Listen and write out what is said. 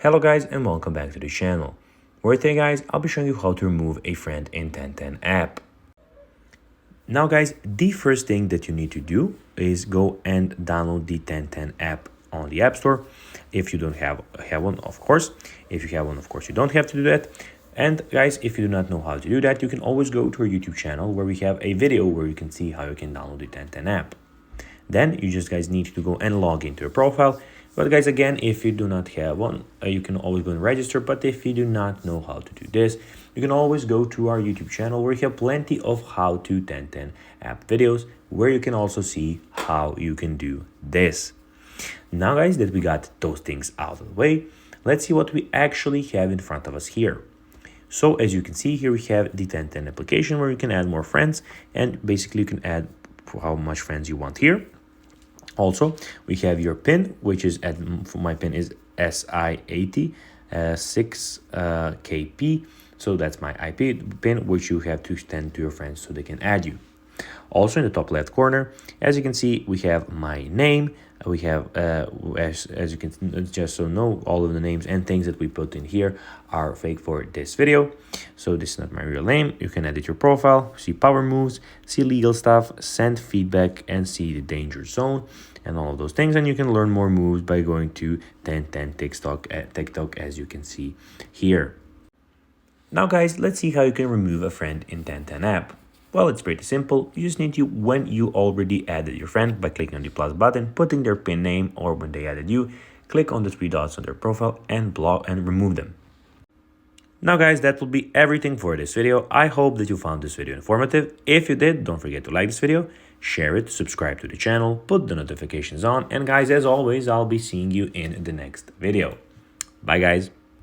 Hello guys and welcome back to the channel, where today guys I'll be showing you how to remove a friend in 1010 app. Now guys, the first thing that you need to do is go and download the 1010 app on the App Store. If you don't have one, of course. If you have one, of course, you don't have to do that. And guys, if you do not know how to do that, you can always go to our YouTube channel where we have a video where you can see how you can download the 1010 app. Then you just guys need to go and log into your profile. But guys, again, if you do not have one, you can always go and register. But if you do not know how to do this, you can always go to our YouTube channel where we have plenty of how to 1010 app videos where you can also see how you can do this. Now guys, that we got those things out of the way, let's see what we actually have in front of us here. So as you can see here, we have the 1010 application where you can add more friends, and basically you can add how much friends you want here. Also, we have your pin, which is my pin is SI80 6KP. So that's my IP pin, which you have to send to your friends so they can add you. Also in the top left corner, as you can see, we have my name. We have, as you can just so know, all of the names and things that we put in here are fake for this video. So this is not my real name. You can edit your profile, see power moves, see legal stuff, send feedback, and see the danger zone and all of those things. And you can learn more moves by going to 1010 TikTok, as you can see here. Now guys, let's see how you can remove a friend in 1010 app. Well, it's pretty simple. You just need to, when you already added your friend, by clicking on the plus button, putting their pin name, or when they added you, click on the three dots on their profile and block and remove them. Now guys, that will be everything for this video. I hope that you found this video informative. If you did, don't forget to like this video, share it, subscribe to the channel, put the notifications on, and guys, as always, I'll be seeing you in the next video. Bye guys.